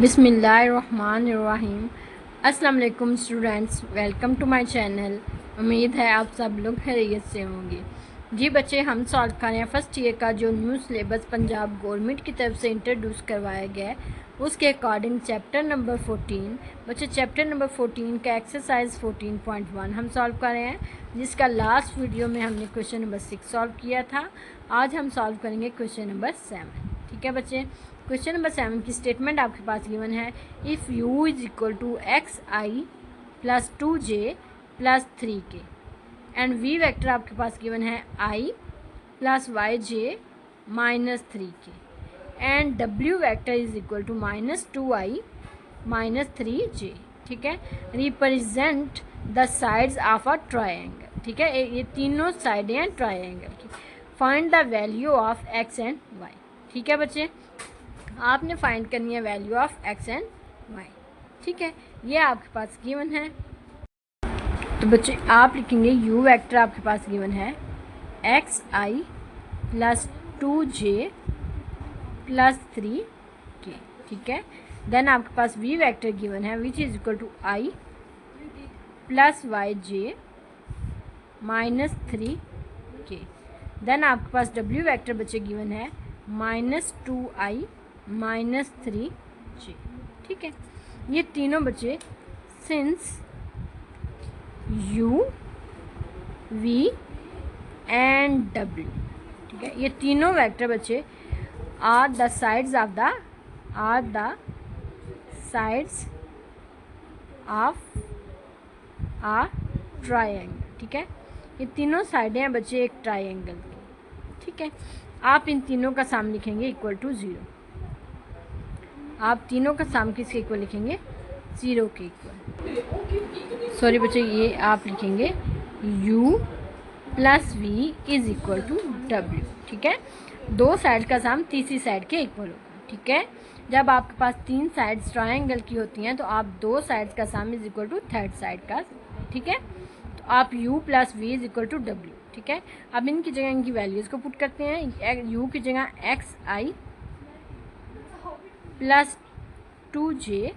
बिस्मिल्लाहिर्रहमानिर्रहीम। अस्सलाम वालेकुम students, welcome to my channel. उम्मीद है आप सब लोग खैरियत से होंगे। जी बच्चे, हम सॉल्व कर रहे हैं फर्स्ट ईयर का जो न्यू सिलेबस पंजाब गवर्नमेंट की तरफ से इंट्रोड्यूस करवाया गया है उसके अकॉर्डिंग चैप्टर नंबर 14। बच्चे चैप्टर नंबर 14 का एक्सरसाइज 14.1 हम सॉल्व कर रहे हैं, जिसका लास्ट वीडियो में हमने क्वेश्चन नंबर 6 सॉल्व किया था। आज हम सॉल्व करेंगे क्वेश्चन नंबर 7। ठीक है बच्चे, क्वेश्चन नंबर 7 की स्टेटमेंट आपके पास गिवन है। If u is equal to x i plus 2j plus 3k and v vector आपके पास गिवन है i plus Y J minus 3k and w vector is equal to minus 2i minus 3j। ठीक है, represent the sides of a triangle. ठीक है, ये तीनों साइडें हैं ट्रायंगल की। Find the value of x and y। ठीक है बच्चे, आपने फाइंड करनी है value of x and y। ठीक है, ये आपके पास गिवन है। तो बच्चे आप लिखेंगे u वेक्टर आपके पास गिवन है x i plus 2j plus 3k। ठीक है, देन आपके पास v वेक्टर गिवन है which is equal to i plus Y J minus 3k। Then आपके पास w वेक्टर बच्चे गिवन है माइनस 2i माइनस 3j। ठीक है, ये तीनों बच्चे since u v and w। ठीक है, ये तीनों वेक्टर बच्चे are the sides of a triangle. ठीक है, ये तीनों साइडें हैं बच्चे एक ट्रायंगल की। ठीक है, आप इन तीनों का साम लिखेंगे इक्वल टू 0। आप तीनों का साम किसके इक्वल लिखेंगे? 0 के इक्वल। सॉरी बच्चे, ये आप लिखेंगे u plus v is equal to w। ठीक है, दो साइड का साम तीसरी साइड के इक्वल होगा। ठीक है, जब आपके पास तीन साइड्स ट्रायंगल की होती हैं तो आप दो साइड्स का sum is equal to third side का। ठीक है, तो आप u plus v is equal to w। ठीक है, अब इनकी जगह इनकी वैल्यूज़ को पुट करते हैं। u की जगह x i plus 2j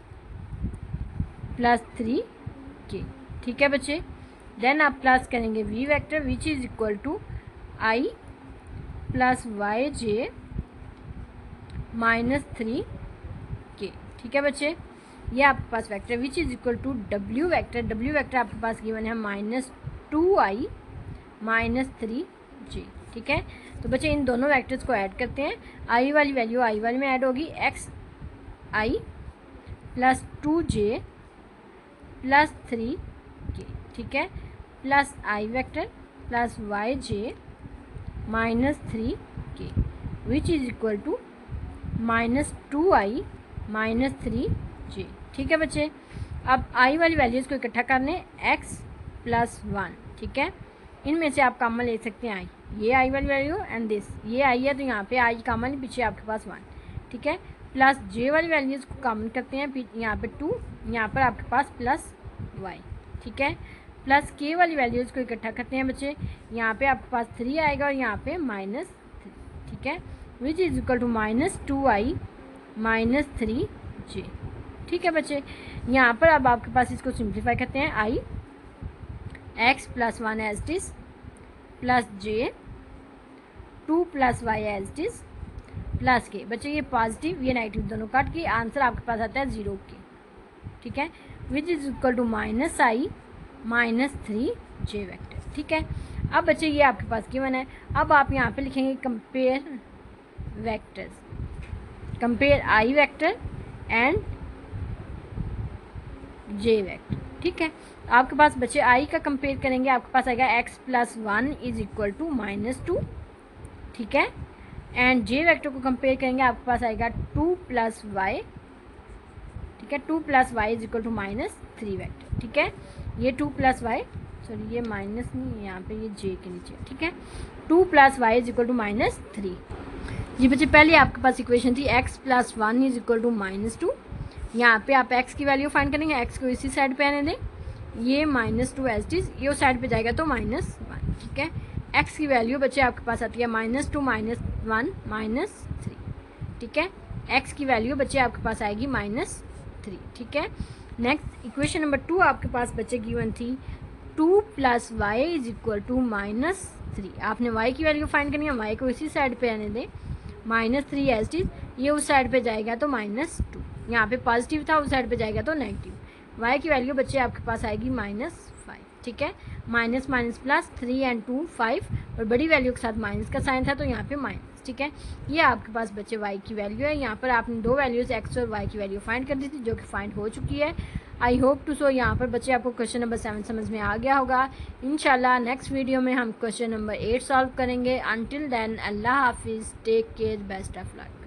plus 3k। ठीक है बच्चे, देन आप प्लस करेंगे v vector which is equal to i plus Y J minus 3k। ठीक है बच्चे, ये आपके पास vector which is equal to w vector. w vector आपके पास गिवन है माइनस 2i माइनस 3j। ठीक है, तो बच्चे इन दोनों वेक्टर्स को ऐड करते हैं। i वाली वैल्यू i वाली में ऐड होगी, x i plus 2j plus 3k। ठीक है, plus i vector plus Y J minus 3k which is equal to minus 2i minus 3j। ठीक है बच्चे, अब i वाली वैल्यूज़ को इकट्ठा करने x प्लस 1। ठीक है, इनमें से आप कॉमन ले सकते हैं i, ये i वाली वैल्यू एंड दिस, ये i है तो यहाँ पे i कॉमन, पीछे आपके पास 1। ठीक है, प्लस j वाली वैल्यूज़ को कॉमन करते हैं, यहाँ पे 2, यहाँ पर आपके पास प्लस y। ठीक है, प्लस k वाली वैल्यूज़ को इकट्ठा करते हैं बच्चे, यहाँ पे आपके पास 3 आएगा और यहाँ पे माइनस 3। ठीक है, which is equal to minus 2i minus 3j। ठीक है बच्चे, यहाँ पर अब आपके पास इसको सिंप्लीफाई करते हैं। i x plus 1 as it is plus j 2 plus y as it is plus k. बच्चे ये पॉजिटिव ये नेगेटिव दोनों काट के आंसर आपके पास आता है 0 के। ठीक है, which is equal to minus i minus 3j vector. ठीक है, अब बच्चे ये आपके पास गिवन है। अब आप यहाँ पे लिखेंगे compare vectors, compare I vector and j vector. ठीक है, आपके पास बच्चे i का कंपेयर करेंगे, आपके पास आएगा x plus 1 is equal to minus 2। ठीक है, एंड j वेक्टर को कंपेयर करेंगे, आपके पास आएगा 2 प्लस वाई। ठीक है, 2 plus y is equal to minus 3 vector. ठीक है, ये 2 प्लस वाई, सॉरी ये माइनस नहीं, यहाँ पे ये j के नीचे। ठीक है, 2 plus y is equal to minus 3। जी बच्चे, पहले आपके पास इक्वेशन थी x plus 1 is equal to minus 2। यहाँ पे आप x की वैल्यू फाइंड करेंगे, x को इसी साइड पे आने दें, ये माइनस 2 एज इज, ये उस साइड पे जाएगा तो माइनस 1। ठीक है, x की वैल्यू बच्चे आपके पास आती है माइनस 2 माइनस 1 माइनस 3। ठीक है, एक्स की वैल्यू बच्चे आपके पास आएगी -3। ठीक है। नेक्स्ट इक्वेशन नंबर 2 आपके पास बच्चे गिवन थी 2 + y इज इक्वल टू -3। आपने y की वैल्यू फाइंड करनी है, y को इसी साइड पे आने दें, -3 एज इट इज, ये उस साइड पे जाएगा तो -2, यहाँ पे पॉजिटिव था उस साइड पे जाएगा तो नेगेटिव। y की वैल्यू बच्चे आपके पास आएगी -5। ठीक है, माइनस माइनस प्लस 3 और 2 5, और बड़ी वैल्यू के साथ माइनस का साइन था तो यहाँ पे माइनस। ठीक है, ये आपके पास बच्चे y की वैल्यू है। यहाँ पर आपने 2 वैल्यूज़ x और y की वैल्यू फाइंड कर दी थी जो कि फाइंड हो चुकी है। आई होप टू सो यहाँ पर बच्चे आपको क्वेश्चन नंबर 7 समझ में आ गया होगा। इंशाल्लाह नेक्स्ट वीडियो में हम क्वेश्चन नंबर 8 सॉल्व करेंगे। अनटिल देन अल्लाह हाफिज़, take care, best of luck.